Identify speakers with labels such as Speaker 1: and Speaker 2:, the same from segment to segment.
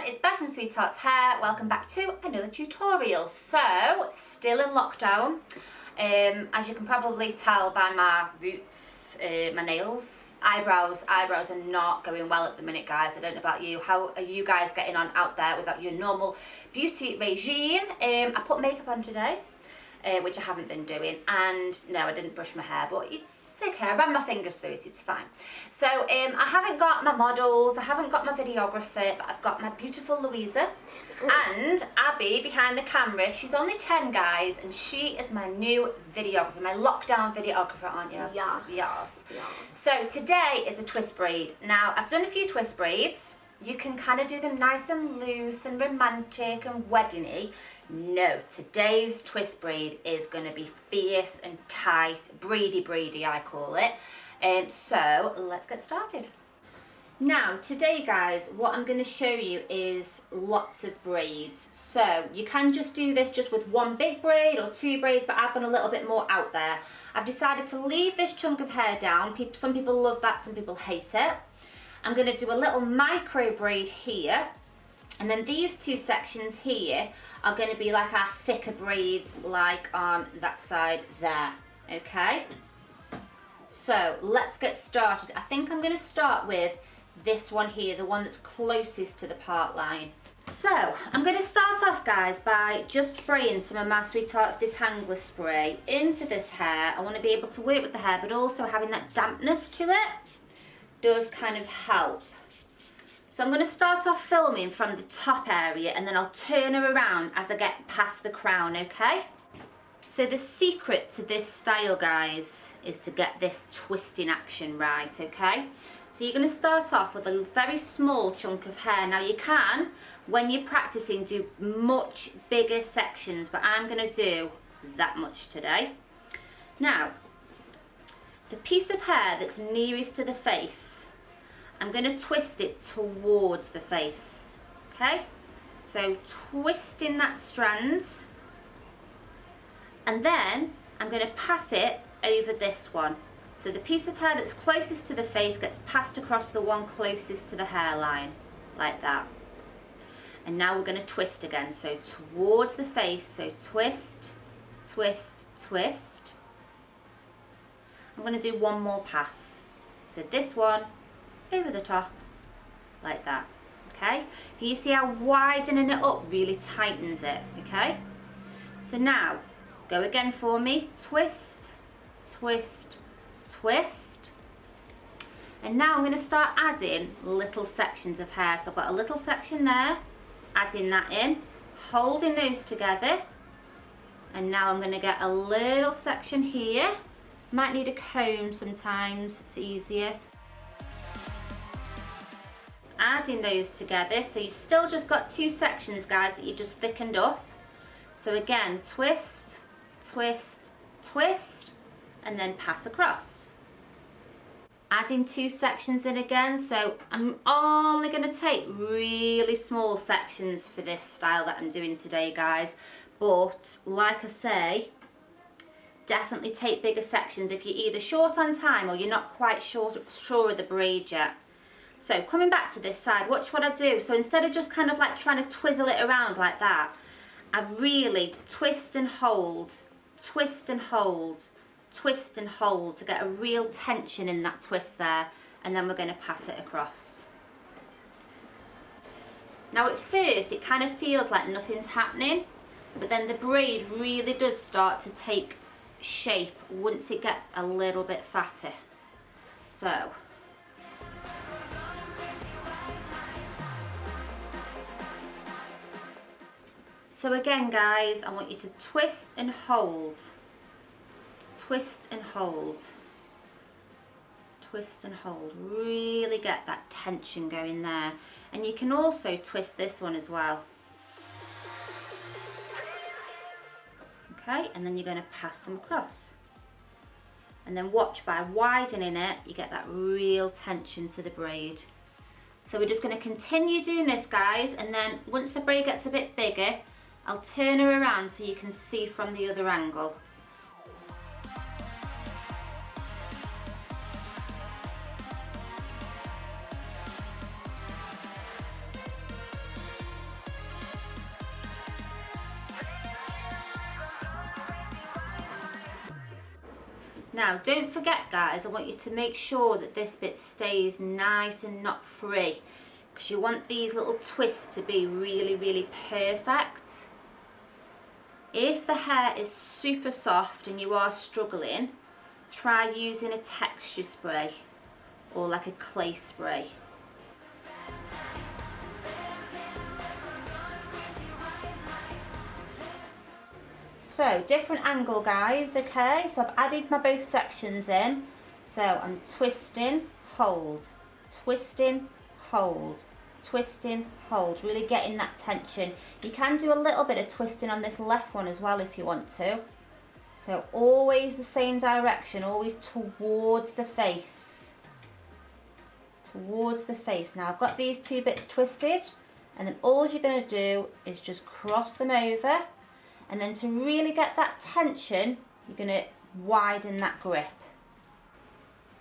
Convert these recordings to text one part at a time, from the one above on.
Speaker 1: it's Beth from Sweetheart's Hair. Welcome back to another tutorial. So, still in lockdown. As you can probably tell by my roots, my nails, eyebrows are not going well at the minute, guys. I don't know about you. How are you guys getting on out there without your normal beauty regime? I put makeup on today, which I haven't been doing, and no, I didn't brush my hair, but it's okay. I ran my fingers through it, it's fine. So I haven't got my models, I haven't got my videographer, but I've got my beautiful Louisa and Abby behind the camera. She's only 10, guys, and she is my new videographer, my lockdown videographer, aren't you? Yes. So today is a twist braid. Now, I've done a few twist braids. You can kind of do them nice and loose and romantic and wedding-y. No, today's twist braid is going to be fierce and tight, braidy I call it. So let's get started. Now today, guys, what I'm going to show you is lots of braids. So you can just do this just with one big braid or two braids, but I've gone a little bit more out there. I've decided to leave this chunk of hair down. Some people love that, some people hate it. I'm going to do a little micro braid here, and then these two sections here are going to be like our thicker braids, like on that side there, okay? So let's get started. I think I'm going to start with this one here, the one that's closest to the part line. So I'm going to start off, guys, by just spraying some of my Sweetheart's Detangler spray into this hair. I want to be able to work with the hair, but also having that dampness to it does kind of help. So I'm going to start off filming from the top area, and then I'll turn her around as I get past the crown, okay? So the secret to this style, guys, is to get this twisting action right, okay? So you're going to start off with a very small chunk of hair. Now you can, when you're practicing, do much bigger sections, but I'm going to do that much today. Now, the piece of hair that's nearest to the face, I'm going to twist it towards the face, okay? So twisting that strand, and then I'm going to pass it over this one. So the piece of hair that's closest to the face gets passed across the one closest to the hairline, like that. And now we're going to twist again, so towards the face, so twist, twist, twist. I'm going to do one more pass. So this one over the top, like that, okay? Can you see how widening it up really tightens it, okay? So now, go again for me, twist, twist, twist. And now I'm going to start adding little sections of hair. So I've got a little section there, adding that in, holding those together. And now I'm going to get a little section here. Might need a comb sometimes, it's easier. Adding those together, so you've still just got two sections, guys, that you've just thickened up. So again, twist, twist, twist, and then pass across. Adding two sections in again, so I'm only going to take really small sections for this style that I'm doing today, guys. But like I say, definitely take bigger sections if you're either short on time or you're not quite sure of the braid yet. So coming back to this side, watch what I do. So instead of just kind of like trying to twizzle it around like that, I really twist and hold, twist and hold, twist and hold to get a real tension in that twist there, and then we're going to pass it across. Now at first it kind of feels like nothing's happening, but then the braid really does start to take shape once it gets a little bit fatter. So again, guys, I want you to twist and hold, twist and hold, twist and hold. Really get that tension going there. And you can also twist this one as well. Okay, and then you're going to pass them across. And then watch, by widening it, you get that real tension to the braid. So we're just going to continue doing this, guys, and then once the braid gets a bit bigger, I'll turn her around so you can see from the other angle. Now don't forget guys, I want you to make sure that this bit stays nice and not free, because you want these little twists to be really perfect. If the hair is super soft and you are struggling, try using a texture spray or like a clay spray. So different angle guys, okay, so I've added my both sections in, so I'm twisting, hold, twisting, hold, twisting, hold, really getting that tension. You can do a little bit of twisting on this left one as well if you want to. So always the same direction, always towards the face. Towards the face. Now I've got these two bits twisted, and then all you're going to do is just cross them over, and then to really get that tension, you're going to widen that grip.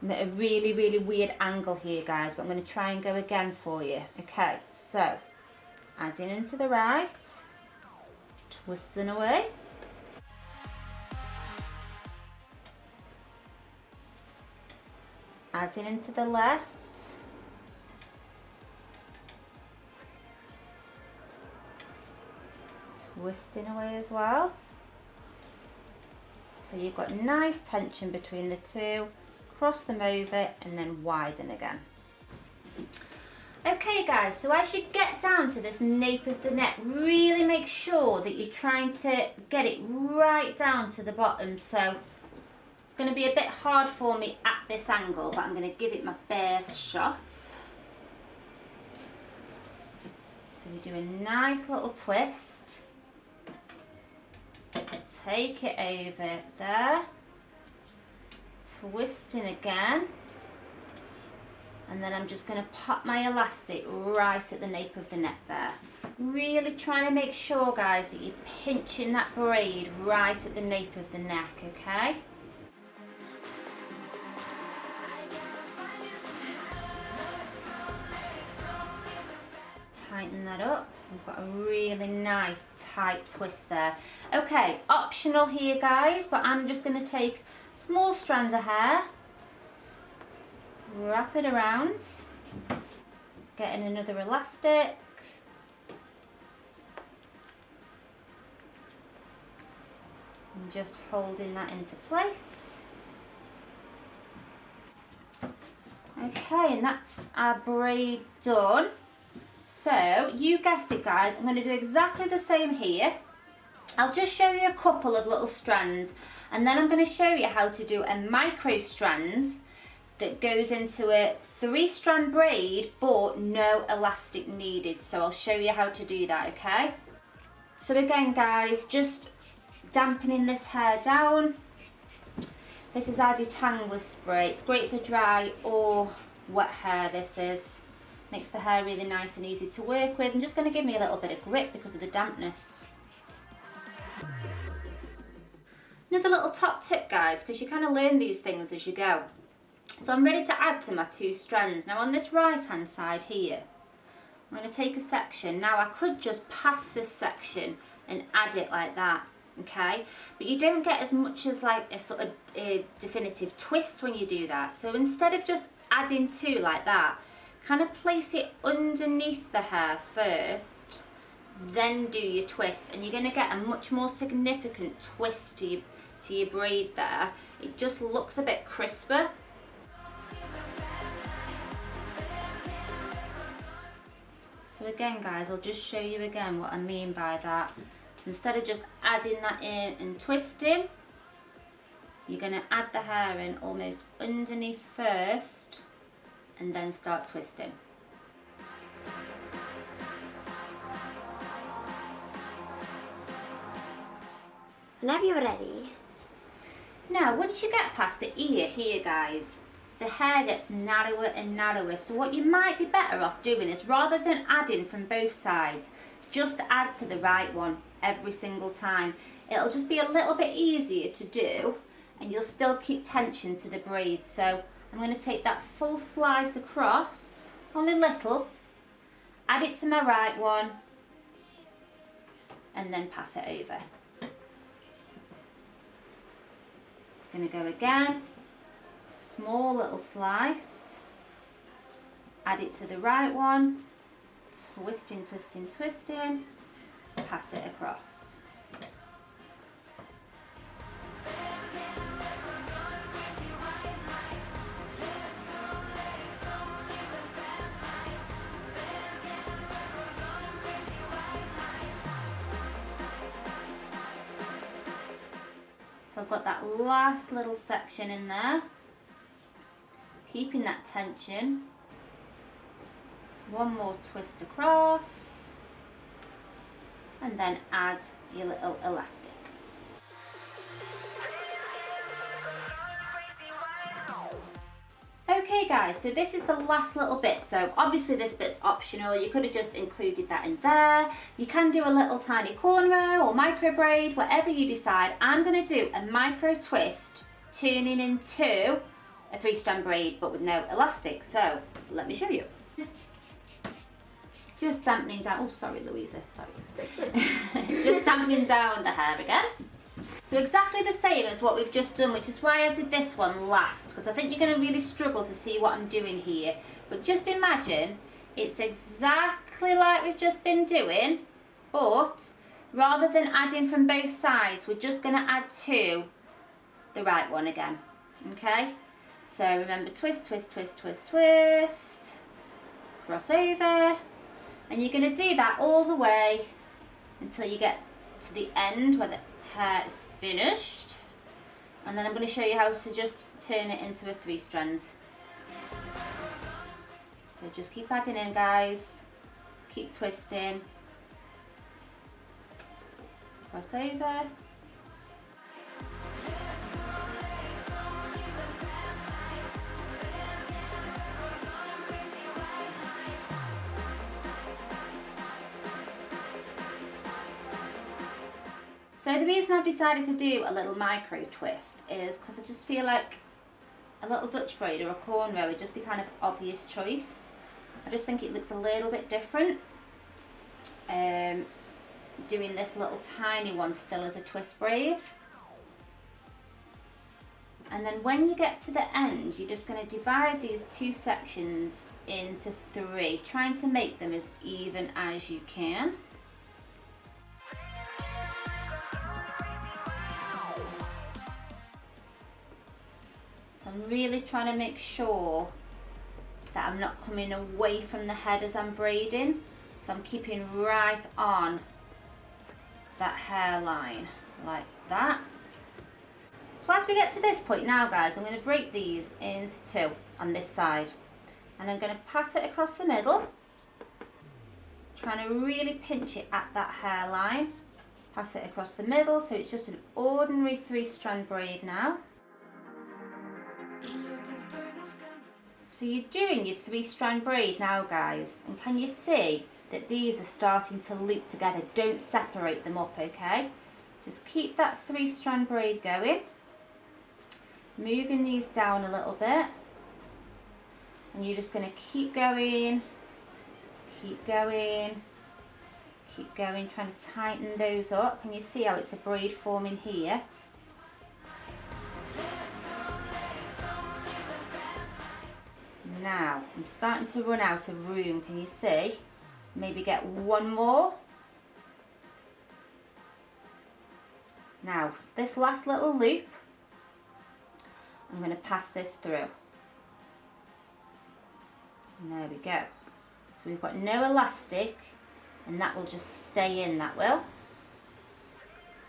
Speaker 1: I'm at a really weird angle here guys, but I'm going to try and go again for you. Okay, so adding into the right, twisting away, adding into the left, twisting away as well. So you've got nice tension between the two, cross them over and then widen again. Okay guys, so as you get down to this nape of the neck, really make sure that you're trying to get it right down to the bottom. So it's going to be a bit hard for me at this angle, but I'm going to give it my best shot. So we do a nice little twist, take it over there, twisting again, and then I'm just going to pop my elastic right at the nape of the neck there. Really trying to make sure guys that you're pinching that braid right at the nape of the neck, okay? Tighten that up. We've got a really nice tight twist there. Okay, optional here guys, but I'm just going to take a small strand of hair, wrap it around, getting another elastic, and just holding that into place. Okay, and that's our braid done. So you guessed it guys, I'm going to do exactly the same here. I'll just show you a couple of little strands, and then I'm going to show you how to do a micro strand that goes into a 3-strand braid but no elastic needed. So I'll show you how to do that, okay? So again guys, just dampening this hair down. This is our detangler spray. It's great for dry or wet hair, this is. Makes the hair really nice and easy to work with. I'm just going to give me a little bit of grip because of the dampness. Another little top tip guys, because you kind of learn these things as you go. So I'm ready to add to my 2 strands. Now on this right hand side here, I'm going to take a section. Now I could just pass this section and add it like that, okay? But you don't get as much as like a sort of a definitive twist when you do that. So instead of just adding 2 like that, kind of place it underneath the hair first, then do your twist, and you're going to get a much more significant twist to your braid there. It just looks a bit crisper. So again guys, I'll just show you again what I mean by that. So instead of just adding that in and twisting, you're going to add the hair in almost underneath first and then start twisting.
Speaker 2: Whenever you're ready.
Speaker 1: Now once you get past the ear here guys, the hair gets narrower and narrower, so what you might be better off doing is, rather than adding from both sides, just add to the right one every single time. It'll just be a little bit easier to do and you'll still keep tension to the braid. So I'm going to take that full slice across, only little, add it to my right one and then pass it over. Going to go again, small little slice, add it to the right one, twisting, twisting, twisting, pass it across. So I've got that last little section in there, keeping that tension. One more twist across, and then add your little elastic. Okay guys, so this is the last little bit. So obviously this bit's optional. You could have just included that in there. You can do a little tiny cornrow or micro braid, whatever you decide. I'm going to do a micro twist turning into a 3-strand braid but with no elastic. So let me show you. Just dampening down, oh sorry Louisa, sorry. Just dampening down the hair again. So exactly the same as what we've just done, which is why I did this one last, because I think you're going to really struggle to see what I'm doing here. But just imagine it's exactly like we've just been doing, but rather than adding from both sides, we're just going to add to the right one again. Okay? So remember, twist, twist, twist, twist, twist, cross over, and you're going to do that all the way until you get to the end where the hair is finished, and then I'm going to show you how to just turn it into a 3-strand. So just keep adding in guys, keep twisting, cross over. So the reason I've decided to do a little micro twist is because I just feel like a little Dutch braid or a cornrow would just be kind of obvious choice. I just think it looks a little bit different. Doing this little tiny one still as a twist braid. And then when you get to the end, you're just going to divide these 2 sections into 3, trying to make them as even as you can. So I'm really trying to make sure that I'm not coming away from the head as I'm braiding. So I'm keeping right on that hairline, like that. So as we get to this point now guys, I'm going to break these into 2 on this side. And I'm going to pass it across the middle, trying to really pinch it at that hairline. Pass it across the middle, so it's just an ordinary 3-strand braid now. So you're doing your 3-strand braid now guys, and can you see that these are starting to loop together? Don't separate them up, okay? Just keep that 3-strand braid going. Moving these down a little bit. And you're just going to keep going, keep going, keep going, trying to tighten those up. Can you see how it's a braid forming here? Now, I'm starting to run out of room, can you see? Maybe get one more. Now, this last little loop, I'm going to pass this through. And there we go. So we've got no elastic, and that will just stay in, that will.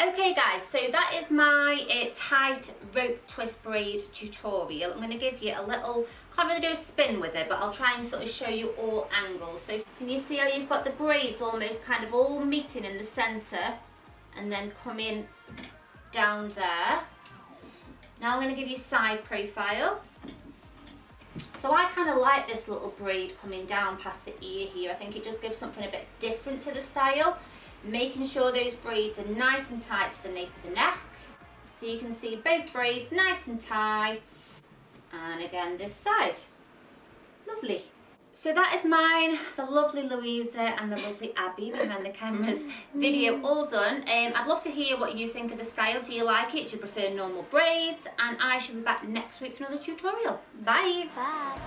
Speaker 1: Okay guys, so that is my tight rope twist braid tutorial. I'm going to give you a little, can't really do a spin with it, but I'll try and sort of show you all angles. So can you see how you've got the braids almost kind of all meeting in the centre and then coming down there. Now I'm going to give you side profile. So I kind of like this little braid coming down past the ear here. I think it just gives something a bit different to the style. Making sure those braids are nice and tight to the nape of the neck. So you can see both braids nice and tight. And again this side. Lovely. So that is mine, the lovely Louisa and the lovely Abby behind the cameras video all done. I'd love to hear what you think of the style. Do you like it? Do you prefer normal braids? And I shall be back next week for another tutorial. Bye!
Speaker 2: Bye.